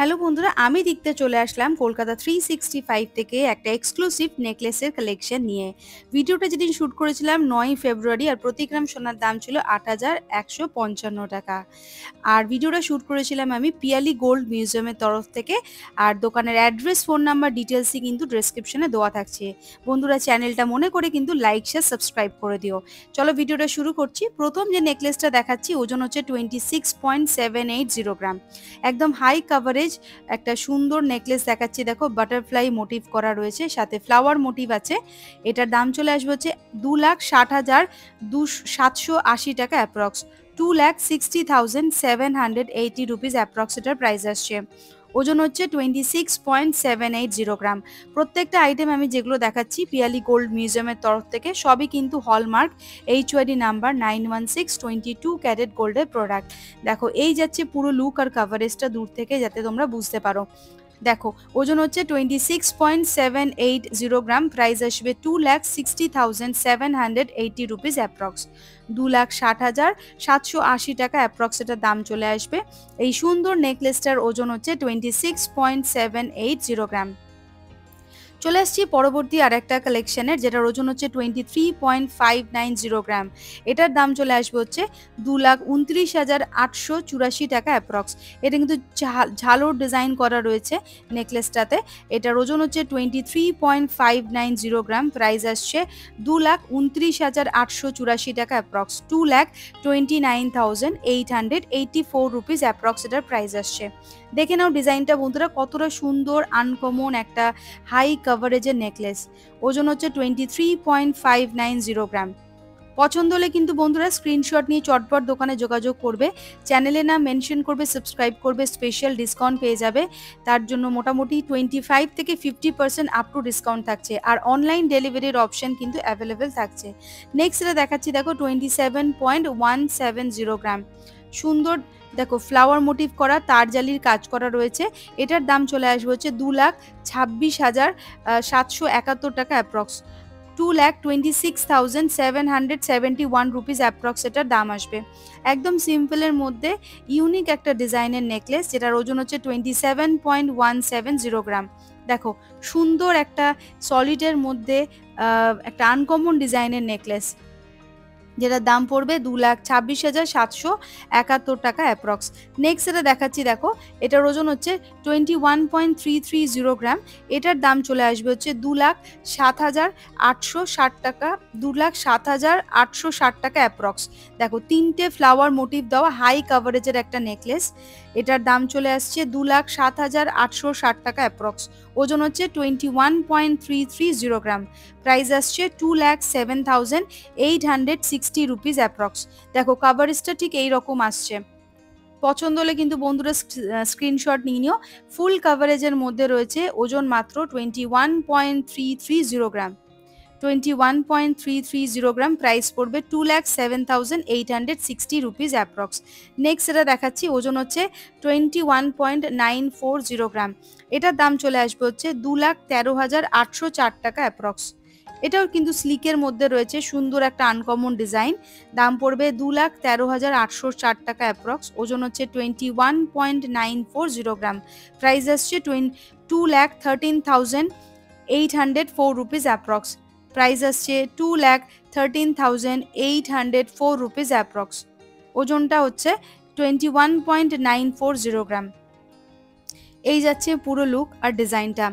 Hello বন্ধুরা, আমি দেখতে চলে আসলাম কলকাতা 365 থেকে একটা এক্সক্লুসিভ নেকলেসের কালেকশন নিয়ে। ভিডিওটা যেদিন শ্যুট করেছিলাম 9ই ফেব্রুয়ারি, আর প্রতি গ্রাম সোনার দাম ছিল ৮,১৫৫ টাকা। আর ভিডিওটা শ্যুট করেছিলাম আমি পিয়ালি গোল্ড মিউজিয়ামের তরফ থেকে। আর দোকানের অ্যাড্রেস, ফোন নাম্বার, ডিটেলসই কিন্তু ডেসক্রিপশনে দেওয়া থাকছে। বন্ধুরা, চ্যানেলটা মনে করে কিন্তু লাইক, শেয়ার, সাবস্ক্রাইব করে দিও। চলো ভিডিওটা শুরু করছি। প্রথম যে নেকলেসটা দেখাচ্ছি ওজন হচ্ছে 26.780 গ্রাম। একদম হাই কাভারেজ একটা সুন্দর নেকলেস দেখাচ্ছি। দেখো, বাটারফ্লাই মোটিভ করা রয়েছে, সাথে ফ্লাওয়ার মোটিভ আছে। এটার দাম চলে আসবে হচ্ছে 2,60,780 টাকা অ্যাপ্রক্স। 2,60,780 রুপিস অ্যাপ্রক্স এটার প্রাইস আসছে। ওজন হচ্ছে 26.780 গ্রাম। প্রত্যেকটা আইটেম আমি যেগুলো দেখাচ্ছি পিয়ালি গোল্ড মিউজিয়ামের তরফ থেকে, সবই কিন্তু হলমার্ক HYD নাম্বার 916 22 ক্যারেট গোল্ডের প্রোডাক্ট। দেখো, এই যাচ্ছে পুরো লুক আর কাভারেজটা দূর থেকে, যাতে তোমরা বুঝতে পারো। দেখো, ওজন হচ্ছে 26.780 গ্রাম। প্রাইস আসবে 2,60,780 রুপিস অ্যাপ্রক্স। 2,60,780 টাকা অ্যাপ্রক্স এটার দাম চলে আসবে। এই সুন্দর নেকলেসটার ওজন হচ্ছে 26.780 গ্রাম। চলে আসছি পরবর্তী আর একটা কালেকশনের, যেটার ওজন হচ্ছে 23.590 গ্রাম। এটার দাম চলে আসবে হচ্ছে 2,29,884 টাকা অ্যাপ্রক্স। এটা কিন্তু ঝালোর ডিজাইন করা রয়েছে নেকলেসটাতে। এটার ওজন হচ্ছে 23.590 গ্রাম। প্রাইস আসছে 2,29,884 টাকা অ্যাপ্রক্স। 2,29,884 রুপিস অ্যাপ্রক্স এটার প্রাইস আসছে। দেখে নাও ডিজাইনটা বন্ধুরা, কতটা সুন্দর, আনকমন একটা হাই কাভারেজের নেকলেস। ওজন হচ্ছে 23.590 গ্রাম। পছন্দ হলে কিন্তু বন্ধুরা স্ক্রিনশট নিয়ে চটপট দোকানে যোগাযোগ করবে। চ্যানেলে নাম মেনশন করবে, সাবস্ক্রাইব করবে, স্পেশাল ডিসকাউন্ট পেয়ে যাবে। তার জন্য মোটামুটি 25 থেকে 50% আপ টু ডিসকাউন্ট থাকছে। আর অনলাইন ডেলিভারির অপশন কিন্তু অ্যাভেলেবেল থাকছে। নেক্সট এটা দেখাচ্ছি, দেখো 27.170 গ্রাম। সুন্দর, দেখো ফ্লাওয়ার মোটিভ করা, তারজালির কাজ করা রয়েছে। এটার দাম চলে আসবে হচ্ছে 2,26,771 টাকা অ্যাপ্রক্স। 2,26,771 রুপিস অ্যাপ্রক্স এটার দাম আসবে। একদম সিম্পলের মধ্যে ইউনিক একটা ডিজাইনের নেকলেস, যেটার ওজন হচ্ছে 27.170 গ্রাম। দেখো, সুন্দর একটা সলিডের মধ্যে একটা আনকমন ডিজাইনের নেকলেস, যেটার দাম পড়বে 2,26,771 টাকা অ্যাপ্রক্স। নেক্সট এটা দেখাচ্ছি, দেখো এটার ওজন হচ্ছে 21.330 গ্রাম। এটার দাম চলে আসবে হচ্ছে 2,07,860 টাকা। 2,07,860 টাকা অ্যাপ্রক্স। দেখো, তিনটে ফ্লাওয়ার মোটিভ দেওয়া হাই কাভারেজের একটা নেকলেস। এটার দাম চলে আসছে 2,07,860 টাকা অ্যাপ্রক্স। ওজন হচ্ছে 21.330 গ্রাম। প্রাইস আসছে 2,07,860 রুপিস অ্যাপ্রক্স। দেখো, কাভারেজটা ঠিক এইরকম আসছে। পছন্দ হলে কিন্তু বন্ধুরা স্ক্রিনশট নিয়ে নিও। ফুল কাভারেজের মধ্যে রয়েছে, ওজন মাত্র 21.330 গ্রাম। 21.330 গ্রাম। প্রাইস পড়বে 2,07,860 রুপিস অ্যাপ্রক্স। নেক্সট এটা দেখাচ্ছি, ওজন হচ্ছে 21.940 গ্রাম। এটার দাম চলে আসবে হচ্ছে 2,13,804 টাকা অ্যাপ্রক্স। এটাও কিন্তু স্লিকের মধ্যে রয়েছে, সুন্দর একটা আনকমন ডিজাইন। দাম পড়বে 2,13,804 টাকা অ্যাপ্রক্স। ওজন হচ্ছে 21.940 গ্রাম। প্রাইস আসছে 2,13,804 রুপিস অ্যাপ্রক্স। প্রাইস আসছে 2,13,804 রুপিস অ্যাপ্রক্স। ওজনটা হচ্ছে 21.940 গ্রাম। এই যাচ্ছে পুরো লুক আর ডিজাইনটা।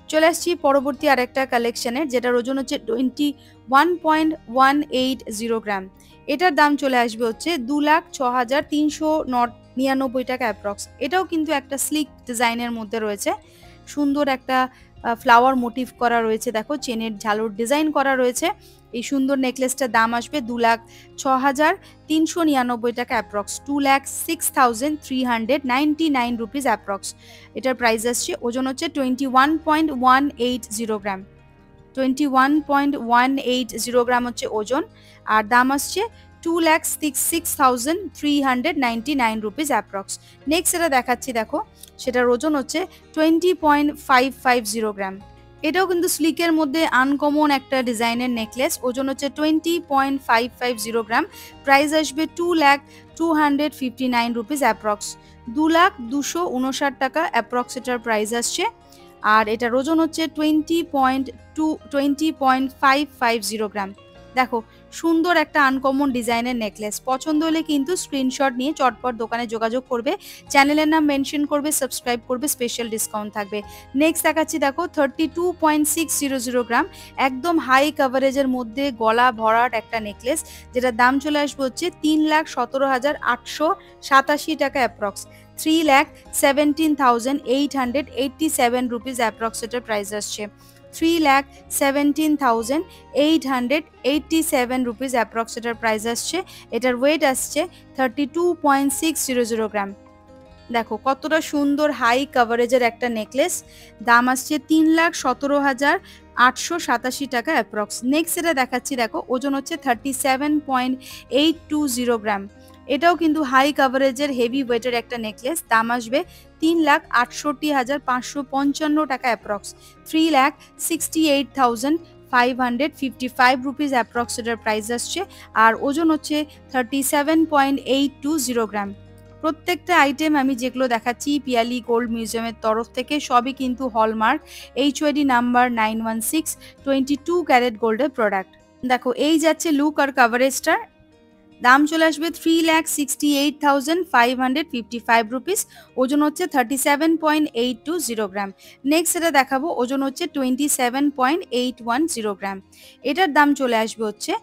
চলে আসছি পরবর্তী আরেকটা কালেকশনের, যেটার ওজন হচ্ছে 21.180 গ্রাম। এটার দাম চলে আসবে হচ্ছে 2,06,399 টাকা অ্যাপ্রক্স। এটাও কিন্তু একটা স্লিক ডিজাইনের মধ্যে রয়েছে। সুন্দর একটা ফ্লাওয়ার মোটিভ করা রয়েছে, দেখো চেনের ঝালর ডিজাইন করা রয়েছে। এই সুন্দর নেকলেসটার দাম আসবে 2,06,399 টাকা অ্যাপ্রক্স। 2,06,399 rupees approx. এটার প্রাইস আসছে। ওজন হচ্ছে 21.180 গ্রাম। 21.180 গ্রাম হচ্ছে ওজন। আর দাম আসছে 2,66,399 রুপিস অ্যাপ্রক্স। নেক্সট এটা দেখাচ্ছি, দেখো সেটার ওজন হচ্ছে 20.550 গ্রাম। এটাও কিন্তু স্লিকের মধ্যে আনকমন একটা ডিজাইনের নেকলেস। ওজন হচ্ছে 20.550 গ্রাম। প্রাইস আসবে 2,259 রুপিস অ্যাপ্রক্স। 2,259 টাকা অ্যাপ্রক্স এটার প্রাইস আসছে। আর এটার ওজন হচ্ছে 20.550 গ্রাম। দেখো সুন্দর একটা আনকমন ডিজাইনের নেকলেস। পছন্দ হলে কিন্তু স্ক্রিনশট নিয়ে চটপট দোকানে যোগাযোগ করবে, চ্যানেলের নাম মেনশন করবে, সাবস্ক্রাইব করবে, স্পেশাল ডিসকাউন্ট থাকবে। নেক্সট দেখাচ্ছি দেখো 32.600 গ্রাম, একদম হাই কাভারেজের মধ্যে গলা ভরাট একটা নেকলেস, যেটার দাম চলে আসবে হচ্ছে 3,17,887 টাকা অ্যাপ্রক্স। 3,17,887 রুপিস অ্যাপ্রক্স এটার প্রাইস আসছে। 3,17,887 রুপিস অ্যাপ্রক্স এটার প্রাইস আসছে। এটার ওয়েট আসছে 32.600 গ্রাম। দেখো কতটা সুন্দর হাই কাভারেজের একটা নেকলেস। দাম আসছে 3,17,887 টাকা অ্যাপ্রক্স। নেক্সট এটা দেখাচ্ছি দেখো, ওজন হচ্ছে 37.820 গ্রাম। এটাও কিন্তু হাই কাভারেজের হেভি ওয়েটের একটা নেকলেস। দাম আসবে 3,68,555 টাকা অ্যাপ্রক্স। 3,68,555 রুপিস অ্যাপ্রক্স এটার প্রাইস আসছে। আর ওজন হচ্ছে 37.820 গ্রাম। প্রত্যেকটা আইটেম আমি যেগুলো দেখাচ্ছি পিয়ালি গোল্ড মিউজিয়ামের তরফ থেকে, সবই কিন্তু হলমার্ক HYD নাম্বার 916 22 ক্যারেট গোল্ডের প্রোডাক্ট। দেখো এই যাচ্ছে লুক আর কাভারেজটার। দাম চলে আসবে 3,68,555 রুপিস। ওজন হচ্ছে 37.820 গ্রাম। নেক্সট এটা দেখাবো, ওজন হচ্ছে 27.810 গ্রাম। এটার দাম চলে আসবে হচ্ছে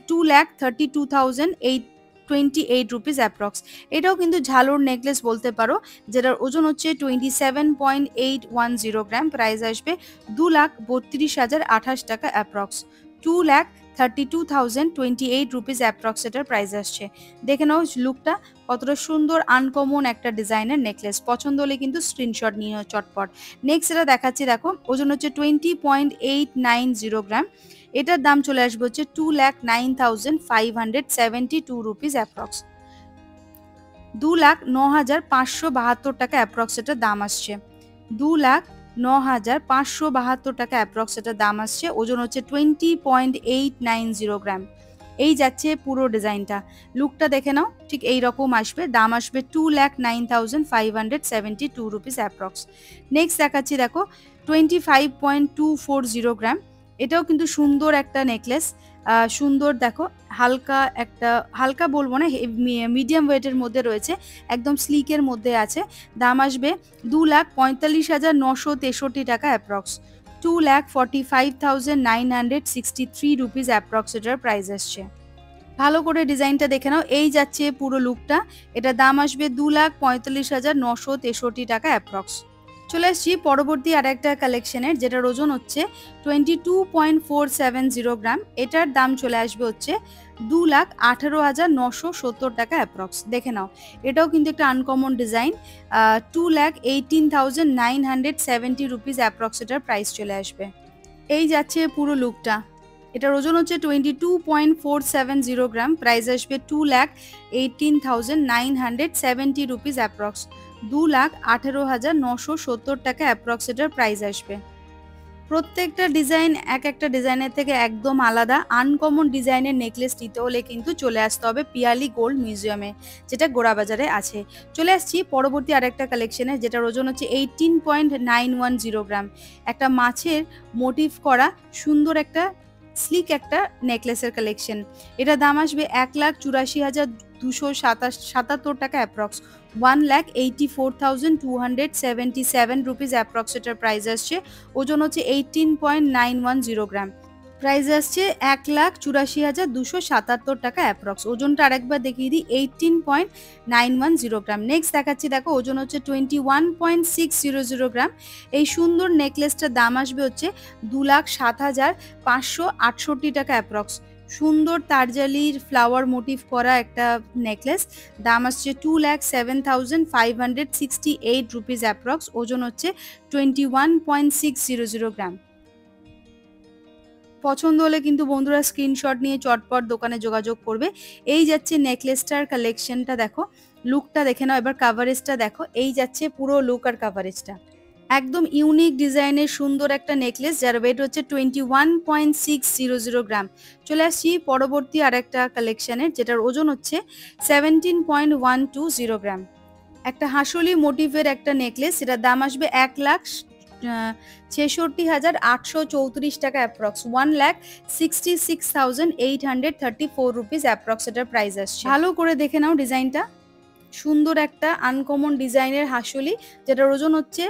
2,32,828 রুপিস অ্যাপ্রক্স। এটাও কিন্তু ঝালোর নেকলেস বলতে পারো, যেটার ওজন হচ্ছে 27.810 গ্রাম। প্রাইস আসবে 2,32,028 টাকা অ্যাপ্রক্স। 2,32,028 রুপিস অ্যাপ্রক্স এটার প্রাইস আসছে। দেখে নাও লুকটা কতটা সুন্দর আনকমন একটা ডিজাইনের নেকলেস। পছন্দ হলে কিন্তু স্ক্রিনশট নিয়ে নাও চটপট। নেক্সট এটা দেখাচ্ছি দেখো, ওজন হচ্ছে 20.890 গ্রাম। এটার দাম চলে আসবে হচ্ছে 2,09,572 রুপিস অ্যাপ্রক্স। 2,09,572 টাকা অ্যাপ্রক্স এটার দাম আসছে। 2,09,572 টাকা অ্যাপ্রক্স এটার দাম আসছে। ওজন হচ্ছে 20.890 গ্রাম। এই যাচ্ছে পুরো ডিজাইনটা। লুকটা দেখে নাও, ঠিক এই রকম আসবে। দাম আসবে 2,09,572 রুপিস অ্যাপ্রক্স। নেক্সট দেখাচ্ছি দেখো 25.240 গ্রাম। এটাও কিন্তু সুন্দর একটা নেকলেস। সুন্দর দেখো, হালকা বলবো না, মিডিয়াম ওয়েটের মধ্যে রয়েছে, একদম স্লিকের মধ্যে আছে। দাম আসবে 2,45,963 টাকা অ্যাপ্রক্স। 2,45,963 রুপিস অ্যাপ্রক্স এটার প্রাইস আসছে। ভালো করে ডিজাইনটা দেখে নাও। এই যাচ্ছে পুরো লুকটা। এটা দাম আসবে 2,45,963 টাকা অ্যাপ্রক্স। চলে আসছি পরবর্তী আর একটা কালেকশনের, যেটার ওজন হচ্ছে 22.470 গ্রাম। এটার দাম চলে আসবে হচ্ছে 2,18,970 টাকা অ্যাপ্রক্স। দেখে নাও, এটাও কিন্তু একটা আনকমন ডিজাইন। 2,18,970 রুপিস অ্যাপ্রক্স এটার প্রাইস চলে আসবে। এই যাচ্ছে পুরো লুকটা। এটার ওজন হচ্ছে 22.470 গ্রাম। প্রাইস আসবে 2,18,970 রুপিস অ্যাপ্রক্স। 2,18,970 টাকা অ্যাপ্রক্স এটার প্রাইস আসবে। প্রত্যেকটা ডিজাইন এক একটা ডিজাইনের থেকে একদম আলাদা। আনকমন ডিজাইনের নেকলেস নিতে হলে কিন্তু চলে আসতে হবে পিয়ালি গোল্ড মিউজিয়ামে, যেটা গোড়াবাজারে আছে। চলে আসছি পরবর্তী আরেকটা কালেকশনে, যেটার ওজন হচ্ছে 18.910 গ্রাম। একটা মাছের মোটিভ করা সুন্দর একটা স্লিক একটা নেকলেসের কালেকশন। এটা দাম আসবে 1,84,277 টাকা অ্যাপ্রক্স। 1,84,277 রুপিস অ্যাপ্রক্স এটার প্রাইস আসছে। ওজন হচ্ছে 18.910 গ্রাম। প্রাইস আসছে 1,84,277 টাকা অ্যাপ্রক্স। ওজনটা আরেকবার দেখিয়ে দিই, 18.910 গ্রাম। নেক্সট দেখাচ্ছি দেখো, ওজন হচ্ছে 21.600 গ্রাম। এই সুন্দর নেকলেসটার দাম আসবে হচ্ছে 2,07,568 টাকা অ্যাপ্রক্স। সুন্দর তারজালির ফ্লাওয়ার মোটিভ করা একটা নেকলেস। দাম আসছে 2,07,568 রুপিস অ্যাপ্রক্স। ওজন হচ্ছে 21.600 গ্রাম। পছন্দ হলে কিন্তু বন্ধুরা স্ক্রিনশট নিয়ে চটপট দোকানে যোগাযোগ করবে। এই যাচ্ছে নেকলেসটার কালেকশনটা, দেখো লুকটা দেখে নাও। এবার কাভারেজটা দেখো, এই যাচ্ছে পুরো লুক আর কাভারেজটা। একদম ইউনিক ডিজাইনের সুন্দর একটা নেকলেস, যার ওয়েট হচ্ছে 21.600 গ্রাম। চলে আসছি পরবর্তী আরেকটা কালেকশনের, যেটার ওজন হচ্ছে 17.120 গ্রাম। একটা হাঁসলি মোটিভের একটা নেকলেস, সেটার দাম আসবে 1,66,834 টাকা অ্যাপ্রক্স, 1,66,834 রুপিস অ্যাপ্রক্স এটার প্রাইস আসছে। ভালো করে দেখে নাও ডিজাইনটা, সুন্দর একটা আনকমন ডিজাইনের হাঁসলি, যেটার ওজন হচ্ছে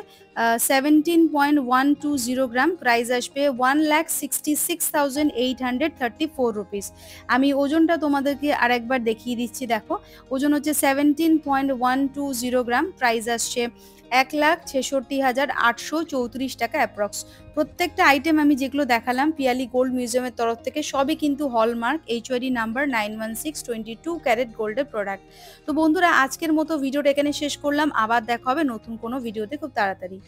17.120 গ্রাম। প্রাইস আসবে 1,66,834 রুপিস। আমি ওজনটা তোমাদেরকে আরেকবার দেখিয়ে দিচ্ছি, দেখো ওজন হচ্ছে 17.120 গ্রাম, প্রাইস আসছে 1,66,834 টাকা অ্যাপ্রক্স। প্রত্যেকটা আইটেম আমি যেগুলো দেখালাম পিয়ালি গোল্ড মিউজিয়ামের তরফ থেকে, সবই কিন্তু হলমার্ক HYD নাম্বার 916 22 ক্যারেট গোল্ডের প্রোডাক্ট। তো বন্ধুরা, আজকের মতো ভিডিওটা এখানে শেষ করলাম, আবার দেখা হবে নতুন কোনো ভিডিওতে খুব তাড়াতাড়ি।